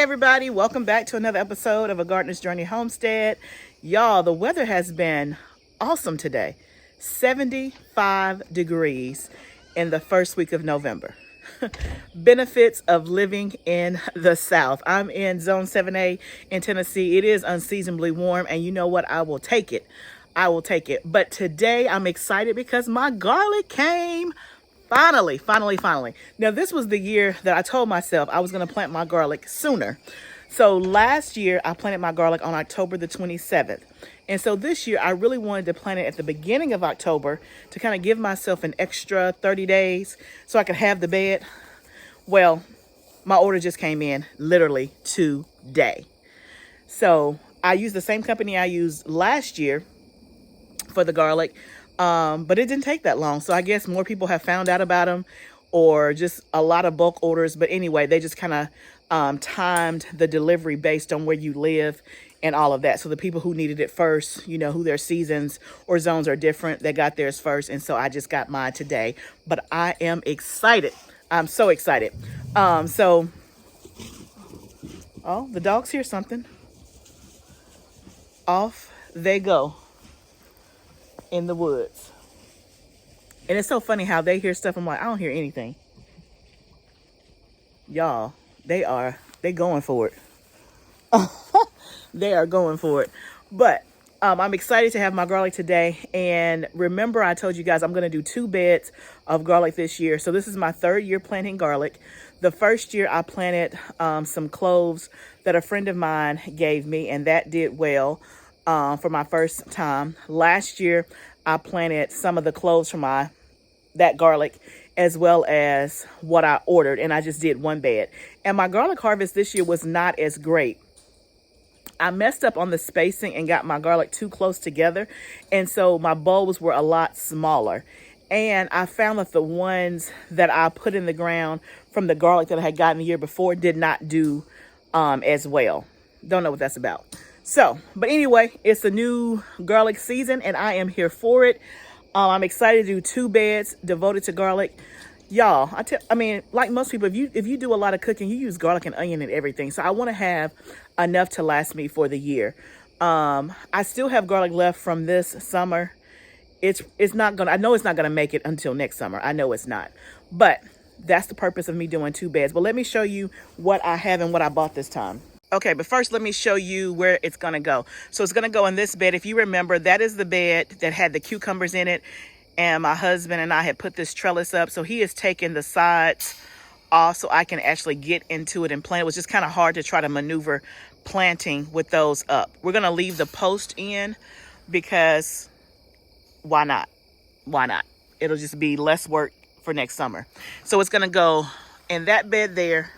everybody, welcome back to another episode of A Gardener's Journey Homestead. Y'all, the weather has been awesome today. 75 degrees in the first week of November. Benefits of living in the South. I'm in Zone 7A in Tennessee. It is unseasonably warm, and you know what? I will take it. I will take it. But today I'm excited because my garlic came. Finally. Now, this was the year that I told myself I was going to plant my garlic sooner. So last year, I planted my garlic on October the 27th. And so this year, I really wanted to plant it at the beginning of October to kind of give myself an extra 30 days so I could have the bed. Well, my order just came in literally today. So I used the same company I used last year for the garlic. But it didn't take that long. So I guess more people have found out about them, or just a lot of bulk orders. But anyway, they just kind of timed the delivery based on where you live and all of that. So the people who needed it first, you know, who their seasons or zones are different, they got theirs first. And so I just got mine today. But I am excited. I'm so excited. Oh, the dogs hear something. Off they go in the woods. And it's so funny how they hear stuff. I'm like, I don't hear anything. Y'all, they going for it. They are going for it. But I'm excited to have my garlic today. And remember, I told you guys I'm going to do 2 beds of garlic this year. So this is my 3rd year planting garlic. The first year I planted some cloves that a friend of mine gave me, and that did well for my first time. Last year, I planted some of the cloves from that garlic as well as what I ordered, and I just did 1 bed. And my garlic harvest this year was not as great. I messed up on the spacing and got my garlic too close together, and so my bulbs were a lot smaller. And I found that the ones that I put in the ground from the garlic that I had gotten the year before did not do as well. Don't know what that's about. So, but anyway, it's a new garlic season and I am here for it. I'm excited to do 2 beds devoted to garlic. Y'all, I mean, like most people, if you do a lot of cooking, you use garlic and onion and everything. So I want to have enough to last me for the year. I still have garlic left from this summer. I know it's not gonna make it until next summer. I know it's not. But that's the purpose of me doing 2 beds. But let me show you what I have and what I bought this time. Okay, but first let me show you where it's gonna go. So it's gonna go in this bed. If you remember, that is the bed that had the cucumbers in it. And my husband and I had put this trellis up. So he has taken the sides off so I can actually get into it and plant. It was just kind of hard to try to maneuver planting with those up. We're gonna leave the post in because why not? Why not? It'll just be less work for next summer. So it's gonna go in that bed there,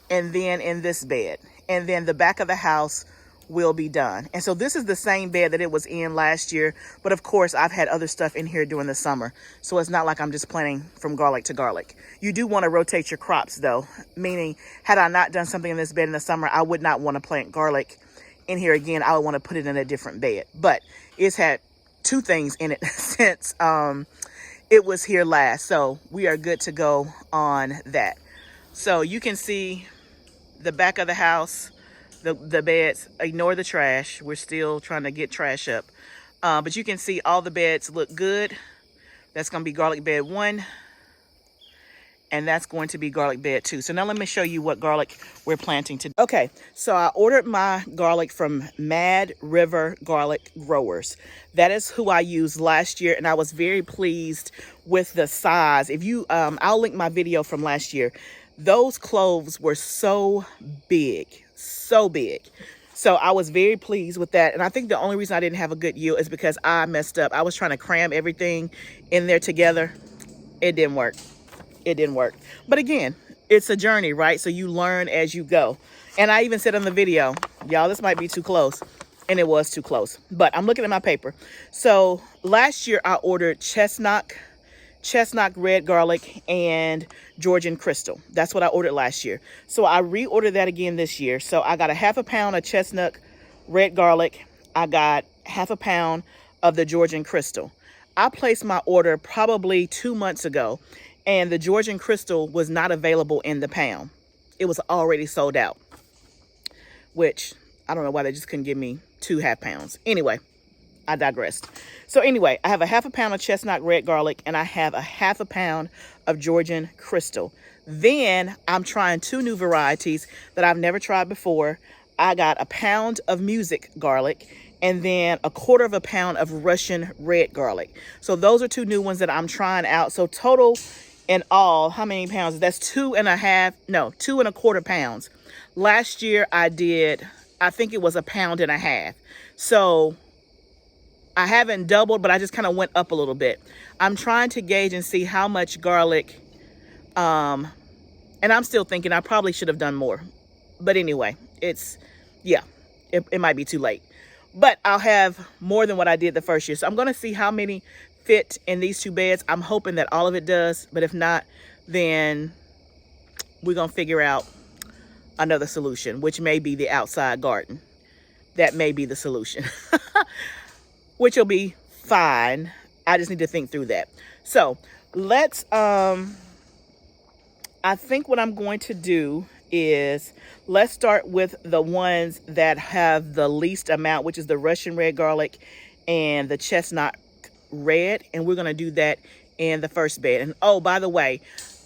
and then in this bed. And then the back of the house will be done. And so this is the same bed that it was in last year. But of course, I've had other stuff in here during the summer. So it's not like I'm just planting from garlic to garlic. You do want to rotate your crops though. Meaning, had I not done something in this bed in the summer, I would not want to plant garlic in here again. I would want to put it in a different bed. But it's had 2 things in it since it was here last. So we are good to go on that. So you can see the back of the house, the beds. Ignore the trash. We're still trying to get trash up. But you can see all the beds look good. That's going to be garlic bed 1. And that's going to be garlic bed 2. So now let me show you what garlic we're planting today. Okay, so I ordered my garlic from Mad River Garlic Growers. That is who I used last year, and I was very pleased with the size. If you, I'll link my video from last year. Those cloves were so big, so big. So I was very pleased with that. And I think the only reason I didn't have a good yield is because I messed up. I was trying to cram everything in there together. It didn't work. It didn't work. But again, it's a journey, right? So you learn as you go. And I even said on the video, y'all, this might be too close. And it was too close. But I'm looking at my paper. So last year I ordered chestnut red garlic, and Georgian crystal. That's what I ordered last year. So I reordered that again this year. So I got a 1/2 pound of chestnut red garlic. I got 1/2 pound of the Georgian crystal. I placed my order probably 2 months ago, and the Georgian crystal was not available in the pound. It was already sold out. which I don't know why they just couldn't give me 2 half-pounds. Anyway, I digressed. So anyway, I have a half a pound of chestnut red garlic, and I have a half a pound of Georgian crystal. Then I'm trying 2 new varieties that I've never tried before. I got a pound of music garlic and then a quarter of a pound of Russian red garlic. So those are 2 new ones that I'm trying out. So total in all, how many pounds? That's 2.25 pounds. Last year I did, I think it was 1.5 pounds. So I haven't doubled, but I just kind of went up a little bit. I'm trying to gauge and see how much garlic, and I'm still thinking I probably should have done more. But anyway, it might be too late. But I'll have more than what I did the first year. So I'm going to see how many fit in these 2 beds. I'm hoping that all of it does. But if not, then we're going to figure out another solution, which may be the outside garden. That may be the solution, which will be fine. I just need to think through that. So let's, I think what I'm going to do is let's start with the ones that have the least amount, which is the Russian red garlic and the chestnut red. And we're going to do that in the first bed. And oh, by the way,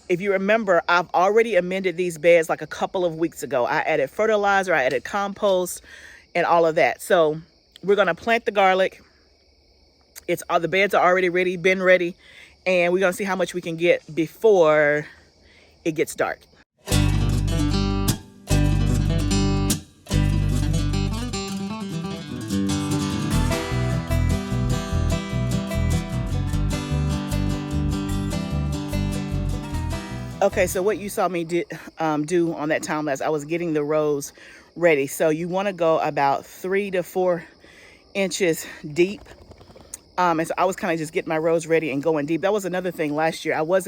if you remember, I've already amended these beds like a couple of weeks ago. I added fertilizer, I added compost and all of that. So we're going to plant the garlic. It's all, the beds are already ready, been ready. And we're going to see how much we can get before it gets dark. Okay, so what you saw me do on that time lapse, I was getting the rows ready. So you want to go about 3 to 4 inches deep. And so I was kind of just getting my rows ready and going deep. That was another thing last year. I was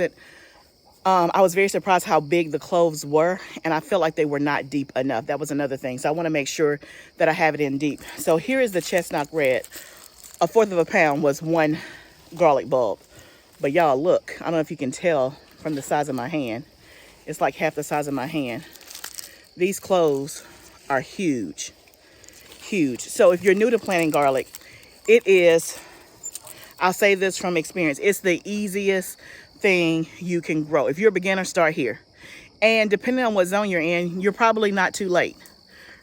very surprised how big the cloves were, and I felt like they were not deep enough. That was another thing. So I want to make sure that I have it in deep. So here is the chestnut red. 1/4 pound was 1 garlic bulb. But y'all look, I don't know if you can tell from the size of my hand. It's like half the size of my hand. These cloves are huge, huge. So if you're new to planting garlic, it is, I'll say this from experience, it's the easiest thing you can grow. If you're a beginner, start here. And depending on what zone you're in, you're probably not too late.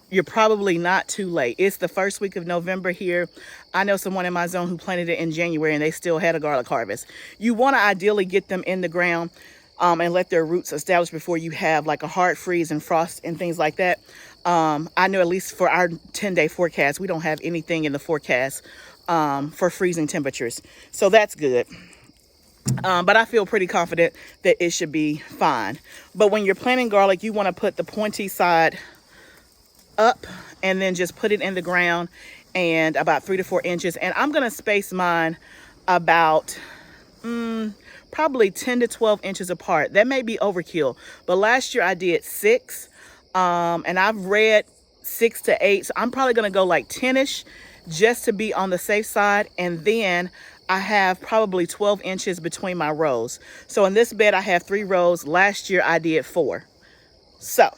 You're probably not too late. It's the first week of November here. I know someone in my zone who planted it in January and they still had a garlic harvest. You want to ideally get them in the ground and let their roots establish before you have like a hard freeze and frost and things like that. I know at least for our 10-day forecast, we don't have anything in the forecast for freezing temperatures. So that's good. But I feel pretty confident that it should be fine. But when you're planting garlic, you want to put the pointy side up and then just put it in the ground and about 3 to 4 inches. And I'm going to space mine about probably 10 to 12 inches apart. That may be overkill, but last year I did 6 and I've read 6 to 8. So I'm probably going to go like 10ish just to be on the safe side. And then I have probably 12 inches between my rows. So in this bed, I have 3 rows. Last year I did 4. So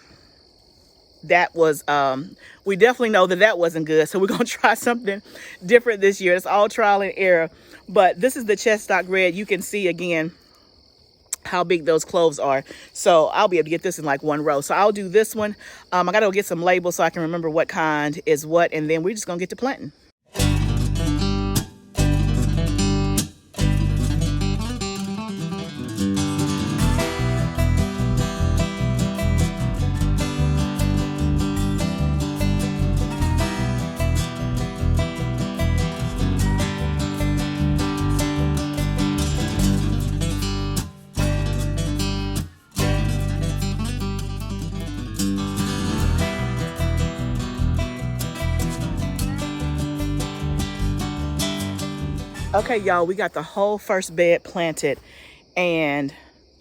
that was, we definitely know that that wasn't good. So we're going to try something different this year. It's all trial and error. But this is the chestnut red. You can see again how big those cloves are. So I'll be able to get this in like 1 row. So I'll do this one. I got to go get some labels so I can remember what kind is what. And then we're just going to get to planting. Okay, y'all, we got the whole first bed planted, and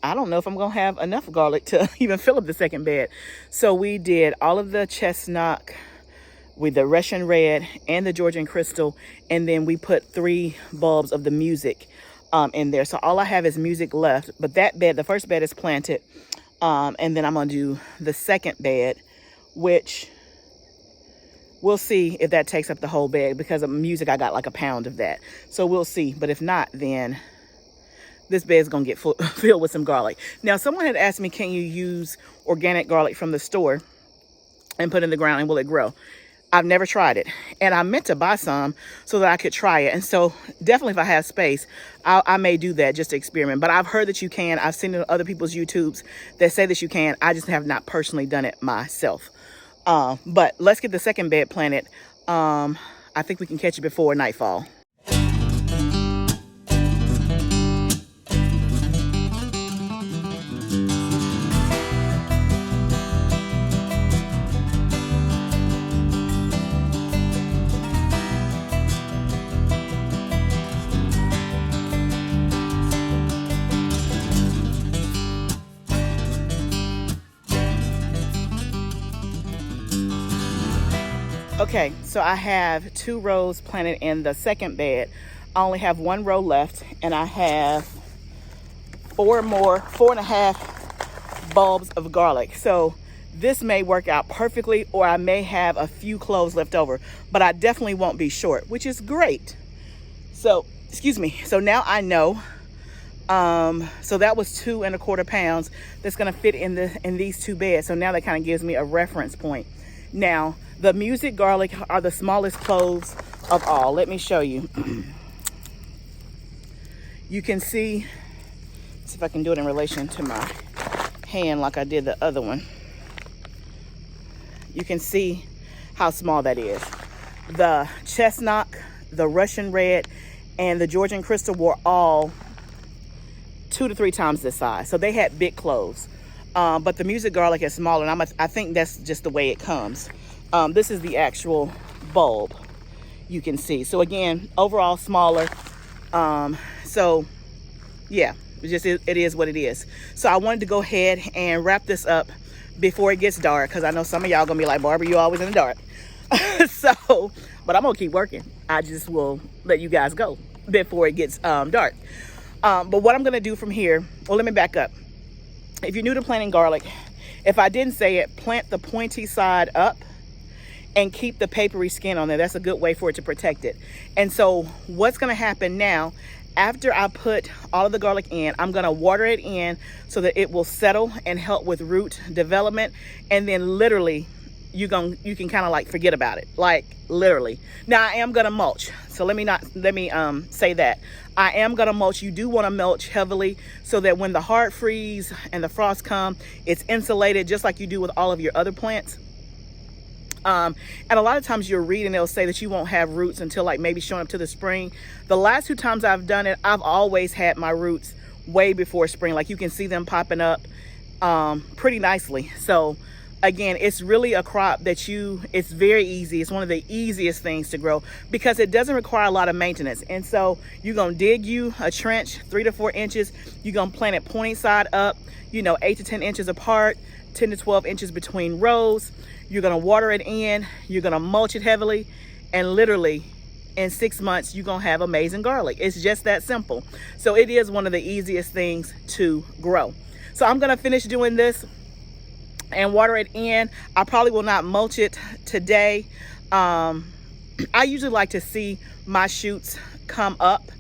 I don't know if I'm gonna have enough garlic to even fill up the second bed. So we did all of the chestnut with the Russian red and the Georgian crystal, and then we put 3 bulbs of the music in there. So all I have is music left, but that bed, the first bed is planted, and then I'm gonna do the second bed, which We'll see if that takes up the whole bag. Because of music, I got like a pound of that. So we'll see. But if not, then this bed's gonna get filled with some garlic. Now, someone had asked me, can you use organic garlic from the store and put it in the ground and will it grow? I've never tried it, and I meant to buy some so that I could try it. And so definitely if I have space, I may do that just to experiment. But I've heard that you can. I've seen it on other people's YouTubes that say that you can. I just have not personally done it myself. But let's get the second bed planted. I think we can catch it before nightfall. Okay, so I have 2 rows planted in the second bed. I only have 1 row left, and I have 4.5 bulbs of garlic. So this may work out perfectly, or I may have a few cloves left over, but I definitely won't be short, which is great. So, excuse me. So now I know. So that was 2.25 pounds that's gonna fit in these 2 beds. So now that kind of gives me a reference point. Now, the music garlic are the smallest cloves of all. Let me show you. You can see if I can do it in relation to my hand like I did the other one. You can see how small that is. The chestnut, the Russian red, and the Georgian crystal were all 2 to 3 times this size. So they had big cloves. But the music garlic is smaller, and I think that's just the way it comes. This is the actual bulb, you can see. So again, overall smaller. So yeah, it is what it is. So I wanted to go ahead and wrap this up before it gets dark, because I know some of y'all gonna be like, Barbara, you always in the dark. So, but I'm gonna keep working. I just will let you guys go before it gets dark. But what I'm gonna do from here, well, let me back up. If you're new to planting garlic, if I didn't say it, plant the pointy side up and keep the papery skin on there. That's a good way for it to protect it. And so what's gonna happen now, after I put all of the garlic in, I'm gonna water it in so that it will settle and help with root development. And then literally, you can kind of like forget about it, like literally. Now I am gonna mulch. So let me say that. I am gonna mulch. You do wanna mulch heavily so that when the hard freeze and the frost come, it's insulated just like you do with all of your other plants. And a lot of times you'll read and they'll say that you won't have roots until like maybe showing up to the spring. The last 2 times I've done it, I've always had my roots way before spring. Like you can see them popping up pretty nicely. So again, it's really a crop that it's very easy. It's one of the easiest things to grow because it doesn't require a lot of maintenance. And so you're gonna dig you a trench 3 to 4 inches. You're gonna plant it pointy side up, 8 to 10 inches apart, 10 to 12 inches between rows. You're gonna water it in, you're gonna mulch it heavily, and literally in 6 months, you're gonna have amazing garlic. It's just that simple. So it is one of the easiest things to grow. So I'm gonna finish doing this and water it in. I probably will not mulch it today. I usually like to see my shoots come up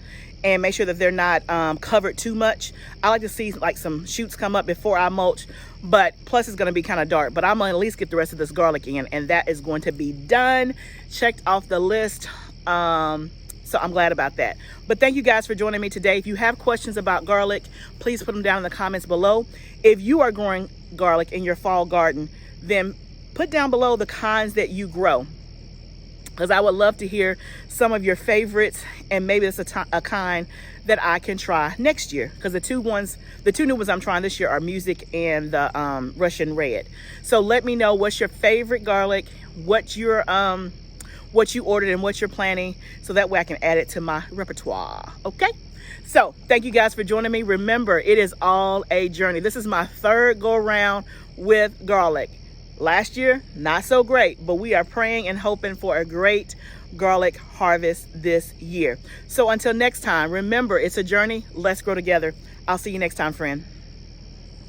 and make sure that they're not covered too much. I like to see like some shoots come up before I mulch, but plus it's gonna be kind of dark, but I'm gonna at least get the rest of this garlic in, and that is going to be done, checked off the list. So I'm glad about that. But thank you guys for joining me today. If you have questions about garlic, please put them down in the comments below. If you are growing garlic in your fall garden, then put down below the kinds that you grow, because I would love to hear some of your favorites, and maybe it's a kind that I can try next year, because the two new ones I'm trying this year are music and the Russian red. So let me know what's your favorite garlic, what you ordered and what you're planning, so that way I can add it to my repertoire. Okay, so thank you guys for joining me. Remember, it is all a journey. This is my 3rd go around with garlic. Last year, not so great, but we are praying and hoping for a great garlic harvest this year. So until next time, remember, it's a journey. Let's grow together. I'll see you next time, friend.